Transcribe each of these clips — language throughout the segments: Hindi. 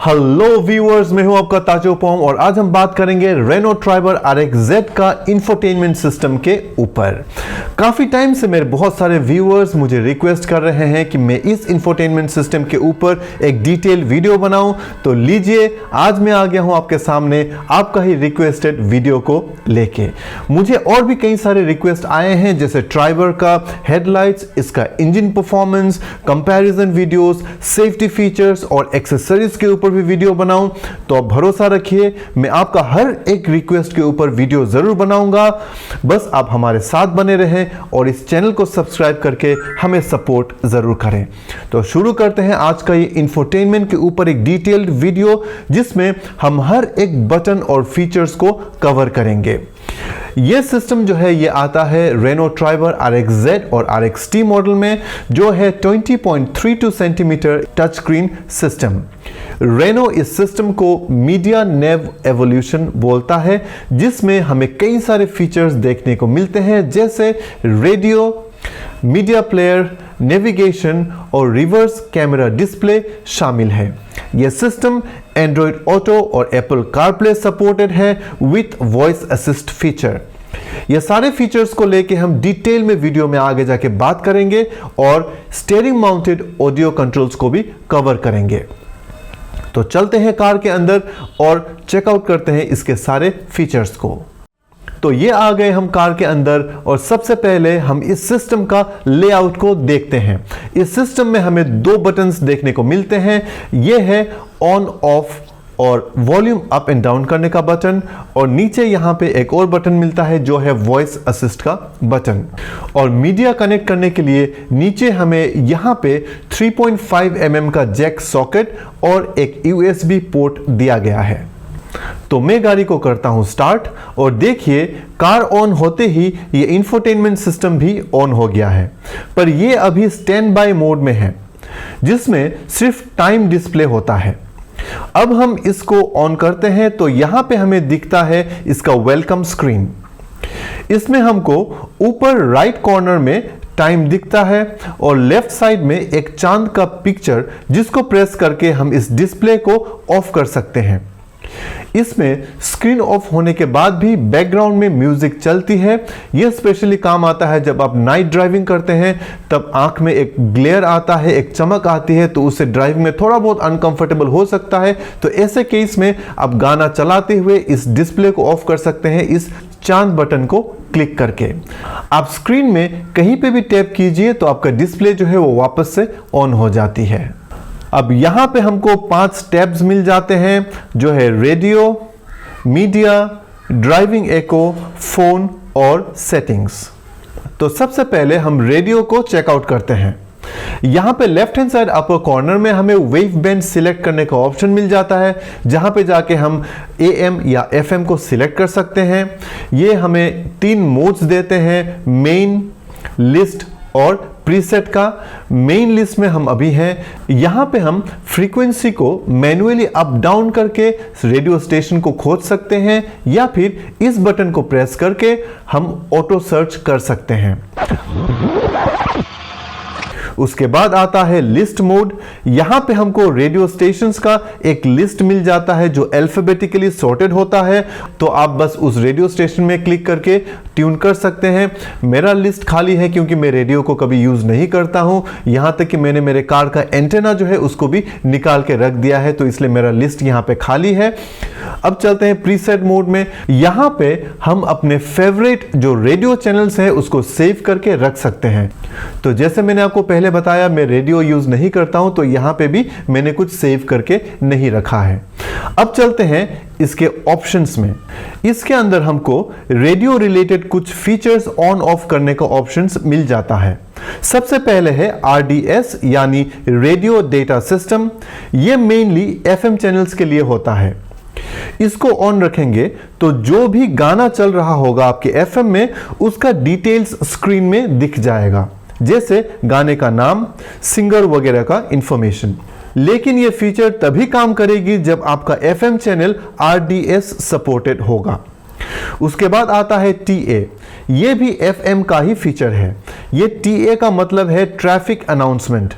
हेलो व्यूअर्स, मैं हूं आपका ताजो पोम और आज हम बात करेंगे रेनो ट्राइबर RX-Z का इंफोटेनमेंट सिस्टम के ऊपर। काफी टाइम से मेरे बहुत सारे व्यूअर्स मुझे रिक्वेस्ट कर रहे हैं कि मैं इस इंफोटेनमेंट सिस्टम के ऊपर एक डिटेल वीडियो बनाऊं, तो लीजिए आज मैं आ गया हूं आपके सामने आपका ही रिक्वेस्टेड वीडियो को लेके। मुझे और भी कई सारे रिक्वेस्ट आए हैं, जैसे ट्राइबर का हेडलाइट्स, इसका engine performance, comparison videos, safety features और एक्सेसरीज के ऊपर भी वीडियो बनाऊं। तो आप भरोसा रखिए, मैं आपका हर एक रिक्वेस्ट के ऊपर वीडियो जरूर बनाऊंगा। बस आप हमारे साथ बने रहें और इस चैनल को सब्सक्राइब करके हमें सपोर्ट जरूर करें। तो शुरू करते हैं आज का ये इंफोटेनमेंट के ऊपर एक डिटेल्ड वीडियो, जिसमें हम हर एक बटन और फीचर्स को कवर करेंगे। यह सिस्टम जो है ये आता है रेनो ट्राइबर RX-Z और RX-T मॉडल में, जो है 20.32 centimetre touch screen system. Renault इस सिस्टम को मीडिया नेव एवोल्यूशन बोलता है, जिसमें हमें कई सारे फीचर्स देखने को मिलते हैं, जैसे रेडियो, मीडिया प्लेयर, नेविगेशन और रिवर्स कैमरा डिस्प्ले शामिल है। यह सिस्टम एंड्रॉयड ऑटो और एप्पल कारप्ले सपोर्टेड है विथ वॉइस असिस्ट फीचर। ये सारे फीचर्स को लेके हम डिटेल में वीडियो में आगे जाके बात करेंगे और स्टीयरिंग माउंटेड ऑडियो कंट्रोल्स को भी कवर करेंगे। तो चलते हैं कार के अंदर और चेकआउट करते हैं इसके सारे फीचर्स को। तो ये आ गए हम कार के अंदर और सबसे पहले हम इस सिस्टम का लेआउट को देखते हैं। इस सिस्टम में हमें दो बटन्स देखने को मिलते हैं। ये है ऑन ऑफ और वॉल्यूम अप एंड डाउन करने का बटन, और नीचे यहाँ पे एक और बटन मिलता है जो है वॉइस असिस्ट का बटन। और मीडिया कनेक्ट करने के लिए नीचे हमें यहाँ पे 3.5 mm का जैक सॉकेट और एक USB पोर्ट दिया गया है। तो मैं गाड़ी को करता हूं स्टार्ट और देखिए कार ऑन होते ही ये इंफोटेनमेंट सिस्टम भी ऑन हो गया है, पर ये अभी स्टैंड बाय मोड में है, जिसमें सिर्फ टाइम डिस्प्ले होता है। अब हम इसको ऑन करते हैं तो यहां पे हमें दिखता है इसका वेलकम स्क्रीन। इसमें हमको ऊपर राइट कॉर्नर में टाइम दिखता है और लेफ्ट साइड में एक चांद का पिक्चर, जिसको प्रेस करके हम इस डिस्प्ले को ऑफ कर सकते हैं। इसमें स्क्रीन ऑफ होने के बाद भी बैकग्राउंड में म्यूजिक चलती है। यह स्पेशली काम आता है जब आप नाइट ड्राइविंग करते हैं, तब आंख में एक ग्लेयर आता है, एक चमक आती है, तो उससे ड्राइविंग में थोड़ा बहुत अनकंफर्टेबल हो सकता है। तो ऐसे केस में आप गाना चलाते हुए इस डिस्प्ले को ऑफ कर सकते हैं इस चांद बटन को क्लिक करके। आप स्क्रीन में कहीं पे भी टैप कीजिए तो आपका डिस्प्ले जो है वो वापस से ऑन हो जाती है। अब यहाँ पे हमको 5 टैब्स मिल जाते हैं, जो है रेडियो, मीडिया, ड्राइविंग एको, फोन और सेटिंग्स। तो सबसे पहले हम रेडियो को चेकआउट करते हैं। यहाँ पे left hand side upper corner में हमें वेव बैंड सिलेक्ट करने का ऑप्शन मिल जाता है, जहाँ पे जाके हम AM या FM को सिलेक्ट कर सकते हैं। ये हमें 3 मोड्स देते हैं, मेन, लिस्ट और प्रीसेट का। मेन लिस्ट में हम अभी हैं। यहाँ पे हम फ्रीक्वेंसी को मैन्युअली अप डाउन करके रेडियो स्टेशन को खोज सकते हैं, या फिर इस बटन को प्रेस करके हम ऑटो सर्च कर सकते हैं। उसके बाद आता है लिस्ट मोड। यहां पे हमको रेडियो स्टेशंस का एक लिस्ट मिल जाता है जो अल्फाबेटिकली सॉर्टेड होता है, तो आप बस उस रेडियो स्टेशन में क्लिक करके ट्यून कर सकते हैं। मेरा लिस्ट खाली है क्योंकि मैं रेडियो को कभी यूज नहीं करता हूं, यहां तक कि मैंने मेरे कार का एंटेना जो है उसको भी निकाल के रख दिया है, तो इसलिए मेरा लिस्ट यहां पे खाली है। अब चलते हैं प्रीसेट मोड में। यहां पे हम अपने फेवरेट जो रेडियो चैनल्स है उसको सेव करके रख सकते हैं। तो जैसे मैंने आपको पहले बताया, मैं रेडियो यूज नहीं करता हूं, तो यहां पे भी मैंने कुछ सेव करके नहीं रखा है। अब चलते हैं इसके ऑप्शंस में। इसके अंदर हमको रेडियो रिलेटेड कुछ फीचर्स ऑन ऑफ करने का ऑप्शंस मिल जाता है। सबसे पहले है RDS यानी रेडियो डेटा सिस्टम। यह मेनली FM चैनल्स के लिए होता है। इसको ऑन रखेंगे तो जो भी गाना चल रहा होगा आपके FM में, उसका डिटेल्स स्क्रीन में दिख जाएगा, जैसे गाने का नाम, सिंगर वगैरह का इंफॉर्मेशन। लेकिन यह फीचर तभी काम करेगी जब आपका FM चैनल RDS सपोर्टेड होगा। उसके बाद आता है TA। यह भी FM का ही फीचर है। यह TA का मतलब है ट्रैफिक अनाउंसमेंट।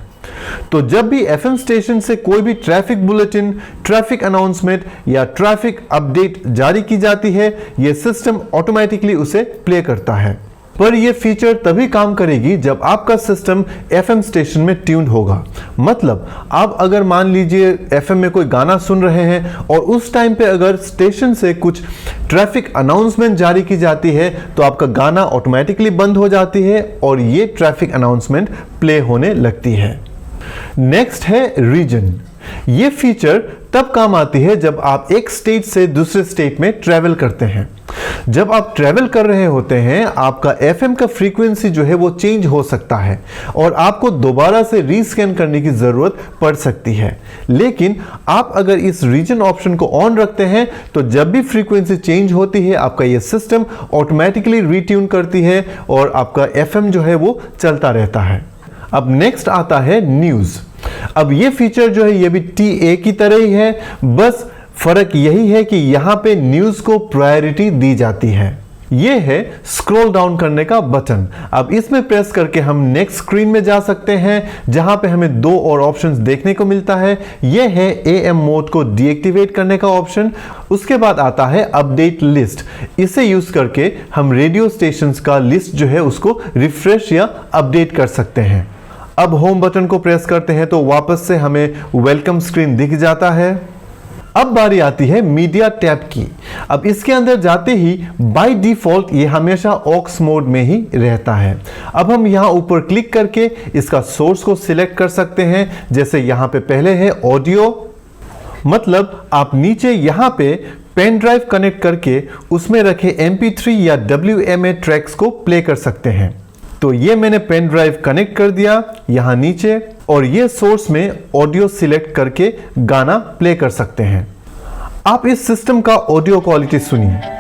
तो जब भी एफएम स्टेशन से कोई भी ट्रैफिक बुलेटिन, ट्रैफिक अनाउंसमेंट या ट्रैफिक अपडेट जारी की जाती है, यह सिस्टम ऑटोमेटिकली उसे प्ले करता है। पर यह फीचर तभी काम करेगी जब आपका सिस्टम एफएम स्टेशन में ट्यून्ड होगा। मतलब आप अगर मान लीजिए एफएम में कोई गाना सुन रहे हैं और उस टाइम पे अगर स्टेशन से कुछ ट्रैफिक अनाउंसमेंट जारी की जाती है तो आपका गाना ऑटोमेटिकली बंद हो जाती है और ये ट्रैफिक अनाउंसमेंट प्ले होने लगती है। नेक्स्ट है रीजन। ये फीचर तब काम आती है जब आप एक स्टेट से दूसरे स्टेट में ट्रैवल करते हैं। जब आप ट्रैवल कर रहे होते हैं, आपका एफएम का फ्रीक्वेंसी जो है वो चेंज हो सकता है और आपको दोबारा से रीस्कैन करने की जरूरत पड़ सकती है। लेकिन आप अगर इस रीजन ऑप्शन को ऑन रखते हैं तो जब भी फ्रीक्वेंसी चेंज होती है, आपका ये सिस्टम ऑटोमेटिकली रीट्यून करती है और आपका एफएम जो है वो चलता रहता है। अब नेक्स्ट आता है न्यूज। अब ये फीचर जो है ये भी TA की तरह ही है, बस फर्क यही है कि यहां पे न्यूज को प्रायोरिटी दी जाती है। ये है स्क्रॉल डाउन करने का बटन। अब इसमें प्रेस करके हम नेक्स्ट स्क्रीन में जा सकते हैं जहां पे हमें दो और ऑप्शंस देखने को मिलता है। ये है AM मोड को डीएक्टिवेट करने का ऑप्शन। उसके बाद आता है अपडेट लिस्ट। इसे यूज करके हम रेडियो स्टेशंस का लिस्ट जो है उसको रिफ्रेश या अपडेट कर सकते हैं। अब होम बटन को प्रेस करते हैं तो वापस से हमें वेलकम स्क्रीन दिख जाता है। अब बारी आती है मीडिया टैब की। अब इसके अंदर जाते ही बाय डिफॉल्ट ये हमेशा ऑक्स मोड में ही रहता है। अब हम यहाँ ऊपर क्लिक करके इसका सोर्स को सिलेक्ट कर सकते हैं। जैसे यहाँ पे पहले है ऑडियो, मतलब आप नीचे यहाँ पे पेन ड्राइव कनेक्ट करके उसमें रखे MP3 या WMA ट्रैक्स को प्ले कर सकते हैं। तो ये मैंने पेन ड्राइव कनेक्ट कर दिया यहाँ नीचे और ये सोर्स में ऑडियो सिलेक्ट करके गाना प्ले कर सकते हैं। आप इस सिस्टम का ऑडियो क्वालिटी सुनिए।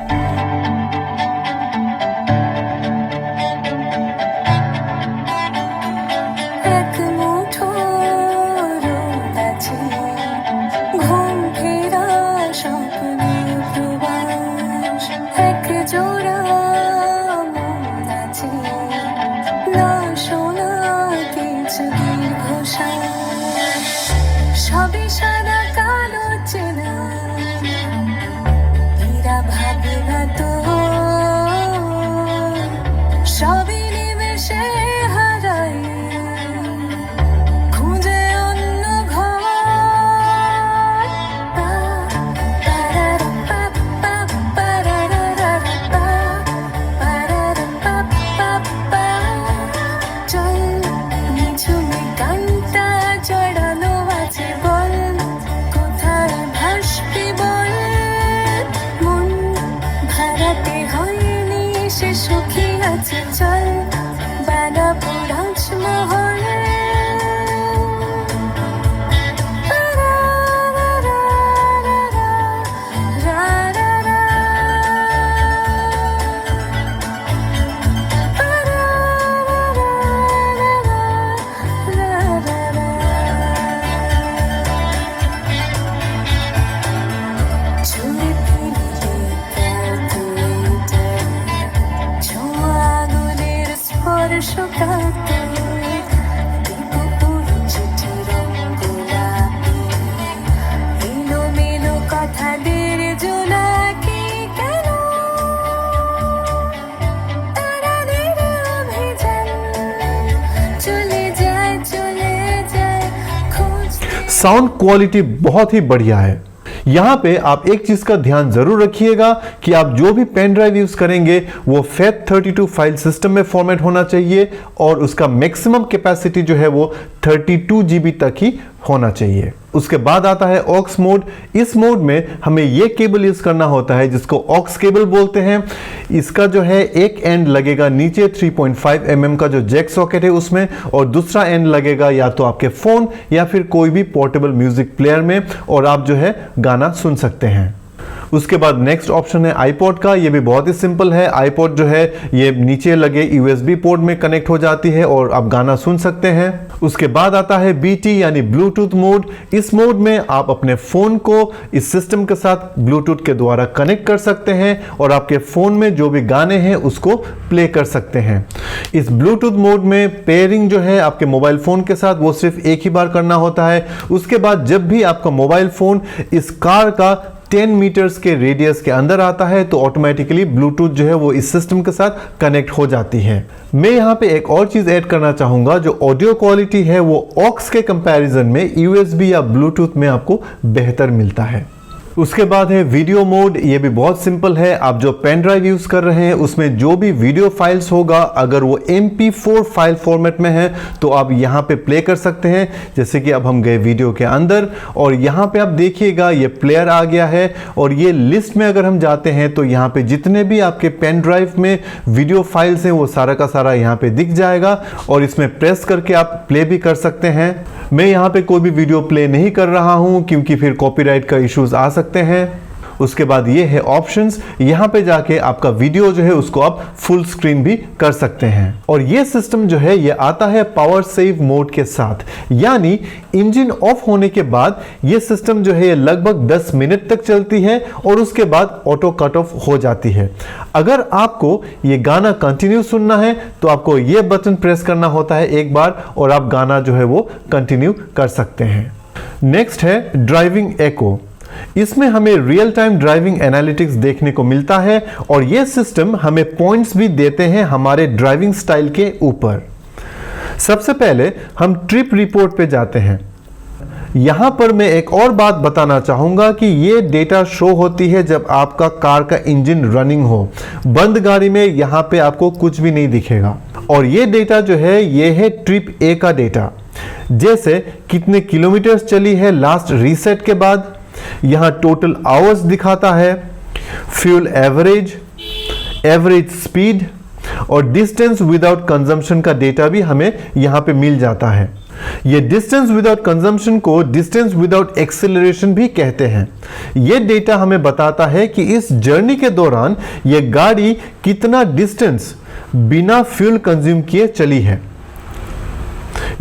साउंड क्वालिटी बहुत ही बढ़िया है। यहाँ पे आप एक चीज का ध्यान जरूर रखिएगा कि आप जो भी पेन ड्राइव यूज करेंगे वो FAT32 फाइल सिस्टम में फॉर्मेट होना चाहिए और उसका मैक्सिमम कैपेसिटी जो है वो 32 GB तक ही होना चाहिए। उसके बाद आता है ऑक्स मोड। इस मोड में हमें ये केबल यूज करना होता है जिसको ऑक्स केबल बोलते हैं। इसका जो है एक एंड लगेगा नीचे 3.5 mm का जो जैक सॉकेट है उसमें और दूसरा एंड लगेगा या तो आपके फोन या फिर कोई भी पोर्टेबल म्यूजिक प्लेयर में और आप जो है गाना सुन सकते हैं। उसके बाद नेक्स्ट ऑप्शन है आईपॉड का। ये भी बहुत ही सिंपल है। आईपॉड जो है ये नीचे लगे यूएसबी पोर्ट में कनेक्ट हो जाती है और आप गाना सुन सकते हैं। उसके बाद आता है बीटी यानी ब्लूटूथ मोड। इस मोड में आप अपने फोन को इस सिस्टम के साथ ब्लूटूथ के द्वारा कनेक्ट कर सकते हैं और आपके फोन में जो भी गाने हैं उसको प्ले कर सकते हैं। इस ब्लूटूथ मोड में पेयरिंग जो है आपके मोबाइल फोन के साथ वो सिर्फ एक ही बार करना होता है। उसके बाद जब भी आपका मोबाइल फोन इस कार का 10 मीटर्स के रेडियस के अंदर आता है तो ऑटोमेटिकली ब्लूटूथ जो है वो इस सिस्टम के साथ कनेक्ट हो जाती है। मैं यहाँ पे एक और चीज ऐड करना चाहूंगा, जो ऑडियो क्वालिटी है वो ऑक्स के कंपैरिजन में यूएसबी या ब्लूटूथ में आपको बेहतर मिलता है। उसके बाद है वीडियो मोड। ये भी बहुत सिंपल है। आप जो पेन ड्राइव यूज कर रहे हैं उसमें जो भी वीडियो फाइल्स होगा अगर वो MP4 फाइल फॉर्मेट में है तो आप यहाँ पे प्ले कर सकते हैं। जैसे कि अब हम गए वीडियो के अंदर और यहाँ पे आप देखिएगा ये प्लेयर आ गया है और ये लिस्ट में अगर हम जाते हैं तो यहाँ पे जितने भी आपके पेन ड्राइव में वीडियो फाइल्स हैं वो सारा का सारा यहाँ पे दिख जाएगा और इसमें प्रेस करके आप प्ले भी कर सकते हैं। मैं यहाँ पे कोई भी वीडियो प्ले नहीं कर रहा हूँ क्योंकि फिर कॉपीराइट का इश्यूज आ सकते हैं। उसके बाद ये है ऑप्शंस। यहाँ पे जाके आपका वीडियो जो है उसको आप फुल स्क्रीन भी कर सकते हैं। और ये सिस्टम जो है ये आता है पावर सेव मोड के साथ, यानी इंजन ऑफ होने के बाद ये सिस्टम जो है ये लगभग 10 मिनट तक चलती है और उसके बाद ऑटो कट ऑफ हो जाती है। अगर आपको ये गाना कंटिन्यू सुनना है तो आपको ये बटन प्रेस करना होता है एक बार और आप गाना जो है वो कंटिन्यू कर सकते हैं। नेक्स्ट है ड्राइविंग एको। इसमें हमें रियल टाइम ड्राइविंग एनालिटिक्स देखने को मिलता है और यह सिस्टम हमें पॉइंट्स भी देते हैं हमारे ड्राइविंग स्टाइल के ऊपर। सबसे पहले हम ट्रिप रिपोर्ट पे जाते हैं। यहां पर मैं एक और बात बताना चाहूंगा कि ये डेटा शो होती है जब आपका कार का इंजन रनिंग हो। बंद गाड़ी में यहां पे आपको कुछ भी नहीं दिखेगा और ये डेटा जो है ये है ट्रिप ए का डेटा, जैसे कितने किलोमीटर चली है लास्ट रीसेट के बाद। यहां टोटल आवर्स दिखाता है, फ्यूल एवरेज, एवरेज स्पीड और डिस्टेंस विदाउट कंजम्पशन का डेटा भी हमें यहां पे मिल जाता है। ये डिस्टेंस विदाउट कंजम्पशन को डिस्टेंस विदाउट एक्सेलरेशन भी कहते हैं। ये डेटा हमें बताता है कि इस जर्नी के दौरान ये गाड़ी कितना डिस्टेंस बिना फ्यूल कंज्यूम किए चली है।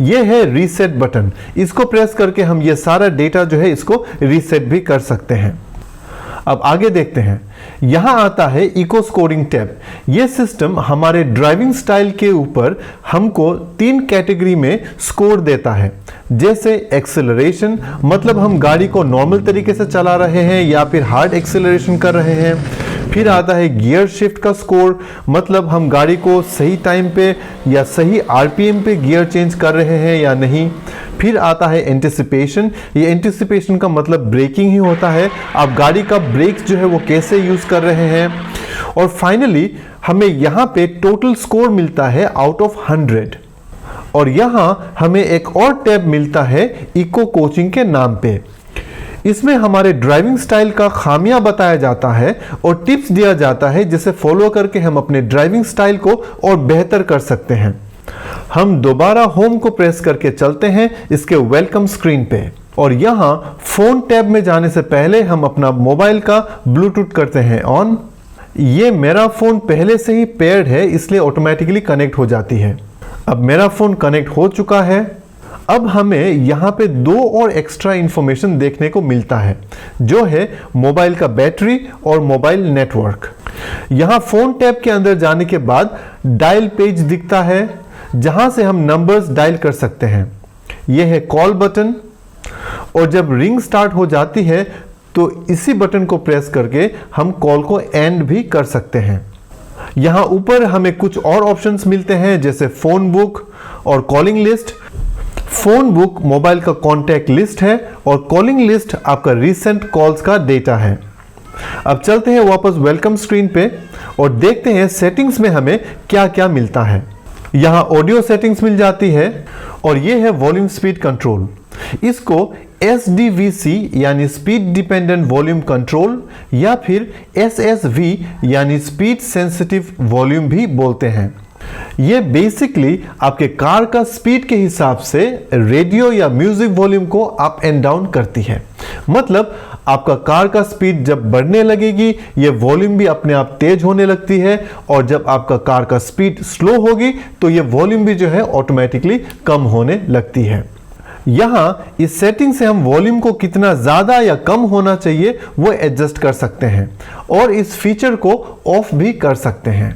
ये है रीसेट बटन। इसको प्रेस करके हम ये सारा डेटा जो है इसको रीसेट भी कर सकते हैं। अब आगे देखते हैं। यहां आता है इको स्कोरिंग टैब। यह सिस्टम हमारे ड्राइविंग स्टाइल के ऊपर हमको 3 कैटेगरी में स्कोर देता है, जैसे एक्सेलरेशन, मतलब हम गाड़ी को नॉर्मल तरीके से चला रहे हैं या फिर हार्ड एक्सेलरेशन कर रहे हैं। फिर आता है गियर शिफ्ट का स्कोर, मतलब हम गाड़ी को सही टाइम पे या सही आरपीएम पे गियर चेंज कर रहे हैं या नहीं। फिर आता है एंटिसिपेशन। ये एंटिसिपेशन का मतलब ब्रेकिंग ही होता है, आप गाड़ी का ब्रेक जो है वो कैसे यूज कर रहे हैं। और फाइनली हमें यहाँ पे टोटल स्कोर मिलता है आउट ऑफ 100। और यहाँ हमें एक और टैब मिलता है इको कोचिंग के नाम पे। इसमें हमारे ड्राइविंग स्टाइल का खामियां बताया जाता है और टिप्स दिया जाता है जिसे फॉलो करके हम अपने ड्राइविंग स्टाइल को और बेहतर कर सकते हैं। हम दोबारा होम को प्रेस करके चलते हैं इसके वेलकम स्क्रीन पे और यहाँ फोन टैब में जाने से पहले हम अपना मोबाइल का ब्लूटूथ करते हैं ऑन। ये मेरा फोन पहले से ही पेयर्ड है इसलिए ऑटोमेटिकली कनेक्ट हो जाती है। अब मेरा फोन कनेक्ट हो चुका है। अब हमें यहाँ पे 2 और एक्स्ट्रा इंफॉर्मेशन देखने को मिलता है, जो है मोबाइल का बैटरी और मोबाइल नेटवर्क। यहाँ फोन टैब के अंदर जाने के बाद डायल पेज दिखता है जहां से हम नंबर्स डायल कर सकते हैं। यह है कॉल बटन और जब रिंग स्टार्ट हो जाती है तो इसी बटन को प्रेस करके हम कॉल को एंड भी कर सकते हैं। यहाँ ऊपर हमें कुछ और ऑप्शंस मिलते हैं जैसे फोन बुक और calling list. Phone book mobile का कॉन्टैक्ट लिस्ट है और कॉलिंग लिस्ट आपका रिसेंट कॉल्स का डेटा है। अब चलते हैं वापस वेलकम स्क्रीन पे और देखते हैं सेटिंग्स में हमें क्या क्या मिलता है। यहाँ ऑडियो सेटिंग्स मिल जाती है और ये है वॉल्यूम स्पीड कंट्रोल। इसको SDVC यानी स्पीड डिपेंडेंट वॉल्यूम कंट्रोल या फिर SSV यानी स्पीड सेंसिटिव वॉल्यूम भी बोलते हैं। ये बेसिकली आपके कार का स्पीड के हिसाब से रेडियो या म्यूजिक वॉल्यूम को अप एंड डाउन करती है। मतलब आपका कार का स्पीड जब बढ़ने लगेगी ये वॉल्यूम भी अपने आप तेज होने लगती है, और जब आपका कार का स्पीड स्लो होगी तो ये वॉल्यूम भी जो है ऑटोमेटिकली कम होने लगती है। यहां इस सेटिंग से हम वॉल्यूम को कितना ज्यादा या कम होना चाहिए वो एडजस्ट कर सकते हैं और इस फीचर को ऑफ भी कर सकते हैं।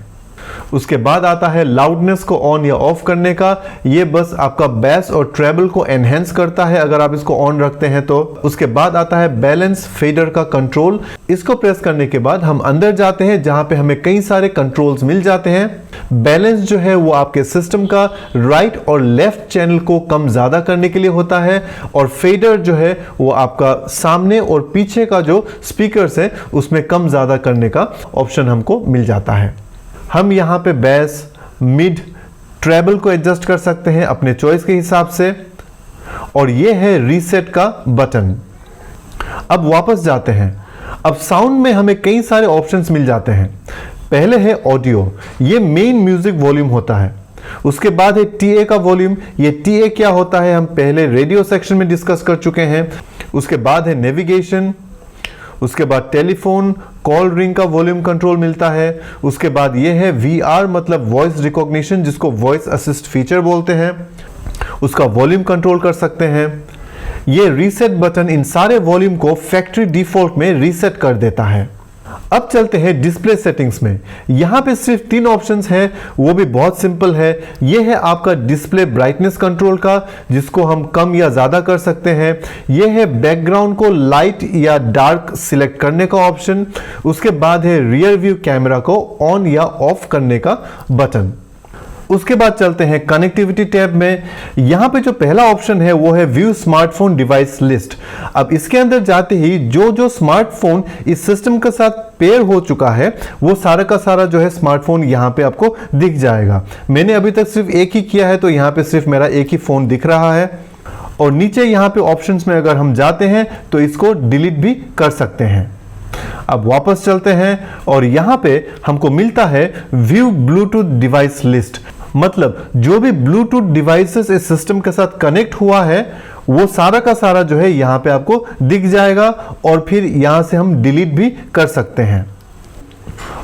उसके बाद आता है लाउडनेस को ऑन या ऑफ करने का। ये बस आपका बेस और ट्रेबल को एनहेंस करता है अगर आप इसको ऑन रखते हैं तो। उसके बाद आता है बैलेंस फेडर का कंट्रोल। इसको प्रेस करने के बाद हम अंदर जाते हैं जहां पे हमें कई सारे कंट्रोल्स मिल जाते हैं। बैलेंस जो है वो आपके सिस्टम का राइट और लेफ्ट चैनल को कम ज्यादा करने के लिए होता है, और फेडर जो है वो आपका सामने और पीछे का जो स्पीकर्स है उसमें कम ज्यादा करने का ऑप्शन हमको मिल जाता है। हम यहाँ पे बेस, मिड, ट्रेबल को एडजस्ट कर सकते हैं अपने चॉइस के हिसाब से, और ये है रीसेट का बटन। अब वापस जाते हैं। अब साउंड में हमें कई सारे ऑप्शंस मिल जाते हैं। पहले है ऑडियो, ये मेन म्यूजिक वॉल्यूम होता है। उसके बाद है टीए का वॉल्यूम। ये टीए क्या होता है हम पहले रेडियो सेक्शन में डिस्कस कर चुके हैं। उसके बाद है नेविगेशन। उसके बाद टेलीफोन कॉल रिंग का वॉल्यूम कंट्रोल मिलता है। उसके बाद ये है VR मतलब वॉइस रिकॉग्निशन, जिसको वॉइस असिस्ट फीचर बोलते हैं, उसका वॉल्यूम कंट्रोल कर सकते हैं। ये रीसेट बटन इन सारे वॉल्यूम को फैक्ट्री डिफॉल्ट में रीसेट कर देता है। अब चलते हैं डिस्प्ले सेटिंग्स में। यहां पे सिर्फ 3 ऑप्शंस हैं, वो भी बहुत सिंपल है। ये है आपका डिस्प्ले ब्राइटनेस कंट्रोल का, जिसको हम कम या ज्यादा कर सकते हैं। ये है बैकग्राउंड को लाइट या डार्क सिलेक्ट करने का ऑप्शन। उसके बाद है रियर व्यू कैमरा को ऑन या ऑफ करने का बटन। उसके बाद चलते हैं कनेक्टिविटी टैब में। यहां पे जो पहला ऑप्शन है वो है व्यू स्मार्टफोन डिवाइस लिस्ट। अब इसके अंदर जाते ही जो स्मार्टफोन इस सिस्टम के साथ पेयर हो चुका है वो सारा का सारा जो है स्मार्टफोन यहां पे आपको दिख जाएगा। मैंने अभी तक सिर्फ एक ही किया है तो यहां पे सिर्फ मेरा एक ही फोन दिख रहा है। और नीचे यहां पे ऑप्शंस में अगर हम जाते हैं तो इसको डिलीट भी कर सकते हैं। अब वापस चलते हैं और यहां पे हमको मिलता है व्यू ब्लूटूथ डिवाइस लिस्ट। मतलब जो भी ब्लूटूथ डिवाइसेस इस सिस्टम के साथ कनेक्ट हुआ है वो सारा का सारा जो है यहां पे आपको दिख जाएगा, और फिर यहां से हम डिलीट भी कर सकते हैं।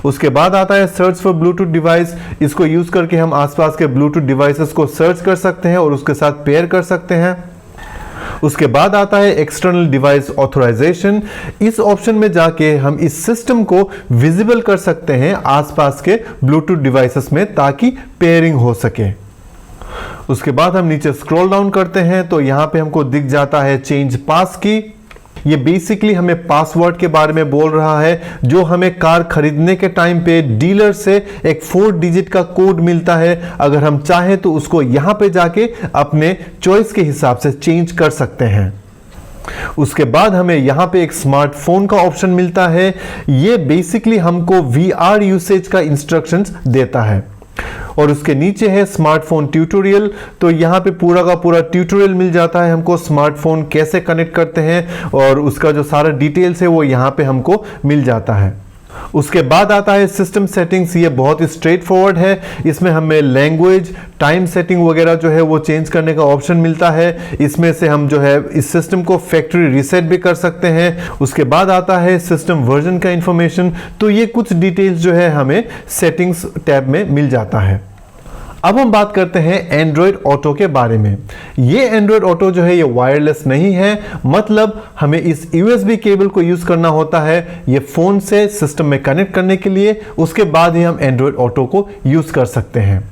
उसके बाद आता है सर्च फॉर ब्लूटूथ डिवाइस। इसको यूज करके हम आसपास के ब्लूटूथ डिवाइसेस को सर्च कर सकते हैं और उसके साथ पेयर कर सकते हैं। उसके बाद आता है एक्सटर्नल डिवाइस ऑथराइजेशन। इस ऑप्शन में जाके हम इस सिस्टम को विजिबल कर सकते हैं आसपास के ब्लूटूथ डिवाइसेस में, ताकि पेयरिंग हो सके। उसके बाद हम नीचे स्क्रॉल डाउन करते हैं तो यहां पे हमको दिख जाता है चेंज पास की। ये बेसिकली हमें पासवर्ड के बारे में बोल रहा है, जो हमें कार खरीदने के टाइम पे डीलर से एक 4 डिजिट का कोड मिलता है। अगर हम चाहें तो उसको यहां पे जाके अपने चॉइस के हिसाब से चेंज कर सकते हैं। उसके बाद हमें यहां पे एक स्मार्टफोन का ऑप्शन मिलता है। ये बेसिकली हमको VR यूसेज का इंस्ट्रक्शंस देता है। और उसके नीचे है स्मार्टफोन ट्यूटोरियल। तो यहाँ पे पूरा का पूरा ट्यूटोरियल मिल जाता है हमको, स्मार्टफोन कैसे कनेक्ट करते हैं और उसका जो सारा डिटेल्स है वो यहाँ पे हमको मिल जाता है। उसके बाद आता है सिस्टम सेटिंग्स। ये बहुत ही स्ट्रेट फॉरवर्ड है। इसमें हमें लैंग्वेज, टाइम सेटिंग वगैरह जो है वो चेंज करने का ऑप्शन मिलता है। इसमें से हम जो है इस सिस्टम को फैक्ट्री रीसेट भी कर सकते हैं। उसके बाद आता है सिस्टम वर्जन का इंफॉर्मेशन। तो ये कुछ डिटेल्स जो है हमें सेटिंग्स टैब में मिल जाता है। अब हम बात करते हैं एंड्रॉयड ऑटो के बारे में। ये एंड्रॉयड ऑटो जो है ये वायरलेस नहीं है, मतलब हमें इस USB केबल को यूज करना होता है ये फोन से सिस्टम में कनेक्ट करने के लिए। उसके बाद ही हम एंड्रॉयड ऑटो को यूज कर सकते हैं।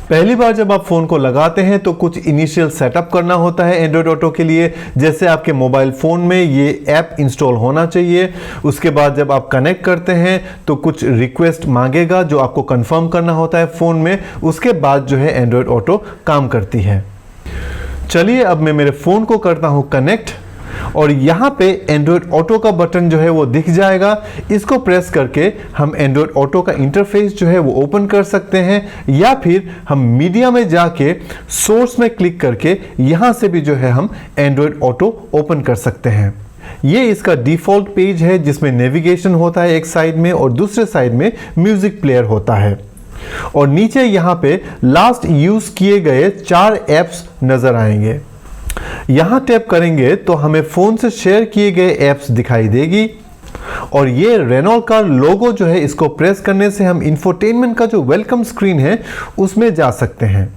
पहली बार जब आप फोन को लगाते हैं तो कुछ इनिशियल सेटअप करना होता है एंड्रॉयड ऑटो के लिए, जैसे आपके मोबाइल फोन में ये ऐप इंस्टॉल होना चाहिए। उसके बाद जब आप कनेक्ट करते हैं तो कुछ रिक्वेस्ट मांगेगा जो आपको कंफर्म करना होता है फोन में। उसके बाद जो है एंड्रॉयड ऑटो काम करती है। चलिए अब मैं मेरे फोन को करता हूं कनेक्ट, और यहां पे एंड्रॉयड ऑटो का बटन जो है वो दिख जाएगा। इसको प्रेस करके हम एंड्रॉयड ऑटो का इंटरफेस जो है वो ओपन कर सकते हैं, या फिर हम मीडिया में जाके सोर्स में क्लिक करके यहां से भी जो है हम एंड्रॉयड ऑटो ओपन कर सकते हैं। ये इसका डिफॉल्ट पेज है जिसमें नेविगेशन होता है एक साइड में और दूसरे साइड में म्यूजिक प्लेयर होता है। और नीचे यहाँ पे लास्ट यूज किए गए 4 ऐप्स नजर आएंगे। यहाँ टैप करेंगे तो हमें फोन से शेयर किए गए ऐप्स दिखाई देगी और ये रेनॉल्ट का लोगो जो है इसको प्रेस करने से हम इंफोटेनमेंट का जो वेलकम स्क्रीन है उसमें जा सकते हैं।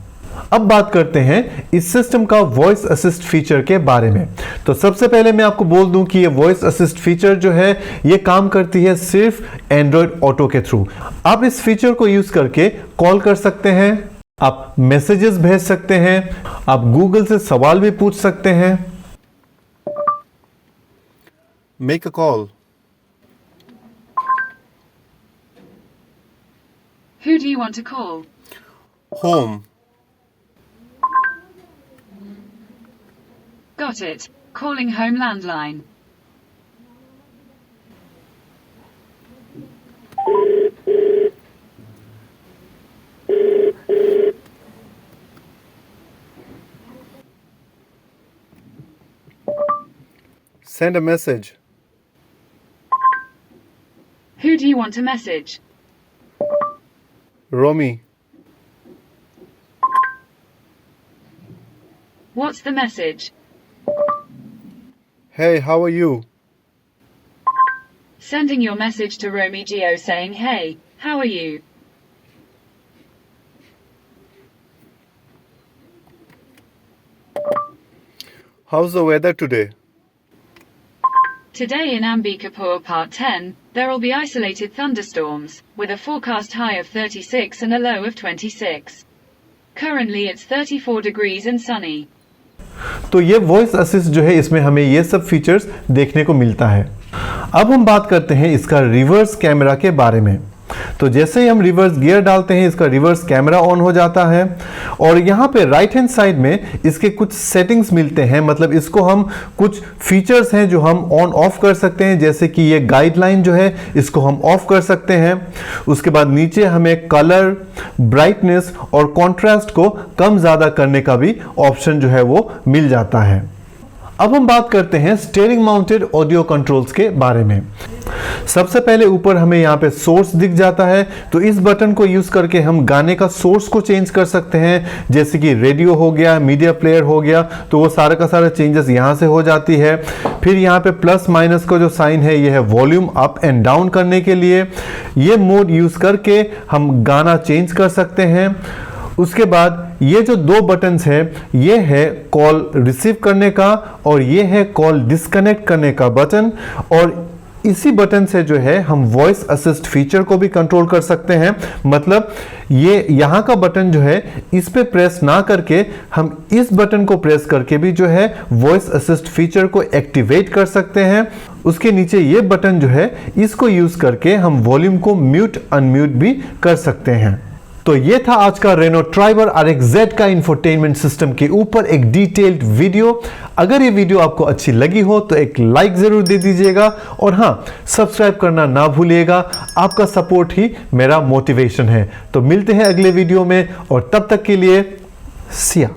अब बात करते हैं इस सिस्टम का वॉइस असिस्ट फीचर के बारे में। तो सबसे पहले मैं आपको बोल दूं कि ये वॉइस असिस्ट फीचर जो है ये काम करती है सिर्फ एंड्रॉयड ऑटो के थ्रू। आप इस फीचर को यूज करके कॉल कर सकते हैं, आप मैसेजेस भेज सकते हैं, आप गूगल से सवाल भी पूछ सकते हैं। Make a call. Who do you want to call? Home. Got it. Calling home landline. Send a message. Who do you want to message? Romy. What's the message? Hey, how are you? Sending your message to Romy Geo saying, hey, how are you? How's the weather today? Today in Ambikapur Part 10, there will be isolated thunderstorms, with a forecast high of 36 and a low of 26. Currently it's 34 degrees and sunny. तो ये वॉइस असिस्ट जो है इसमें हमें ये सब फीचर्स देखने को मिलता है। अब हम बात करते हैं इसका रिवर्स कैमरा के बारे में। तो जैसे ही हम रिवर्स गियर डालते हैं इसका रिवर्स कैमरा ऑन हो जाता है और यहाँ पे राइट हैंड साइड में इसके कुछ सेटिंग्स मिलते हैं, मतलब इसको हम कुछ फीचर्स हैं जो हम ऑन ऑफ कर सकते हैं, जैसे कि ये गाइडलाइन जो है इसको हम ऑफ कर सकते हैं। उसके बाद नीचे हमें कलर, ब्राइटनेस और कॉन्ट्रास्ट को कम ज़्यादा करने का भी ऑप्शन जो है वो मिल जाता है। अब हम बात करते हैं स्टीयरिंग माउंटेड ऑडियो कंट्रोल्स के बारे में। सबसे पहले ऊपर हमें यहाँ पे सोर्स दिख जाता है, तो इस बटन को यूज करके हम गाने का सोर्स को चेंज कर सकते हैं, जैसे कि रेडियो हो गया, मीडिया प्लेयर हो गया, तो वो सारा का सारा चेंजेस यहाँ से हो जाती है। फिर यहाँ पे प्लस माइनस का जो साइन है ये है वॉल्यूम अप एंड डाउन करने के लिए। ये मोड यूज करके हम गाना चेंज कर सकते हैं। उसके बाद ये जो 2 बटन्स हैं ये है कॉल रिसीव करने का और ये है कॉल डिस्कनेक्ट करने का बटन, और इसी बटन से जो है हम वॉइस असिस्ट फीचर को भी कंट्रोल कर सकते हैं। मतलब ये यहाँ का बटन जो है इस पे प्रेस ना करके हम इस बटन को प्रेस करके भी जो है वॉइस असिस्ट फीचर को एक्टिवेट कर सकते हैं। उसके नीचे ये बटन जो है इसको यूज करके हम वॉल्यूम को म्यूट अनम्यूट भी कर सकते हैं। तो ये था आज का रेनो ट्राइबर RX-Z का इंफोटेनमेंट सिस्टम के ऊपर एक डिटेल्ड वीडियो। अगर ये वीडियो आपको अच्छी लगी हो तो एक लाइक जरूर दे दीजिएगा और हाँ, सब्सक्राइब करना ना भूलिएगा। आपका सपोर्ट ही मेरा मोटिवेशन है। तो मिलते हैं अगले वीडियो में और तब तक के लिए सिया।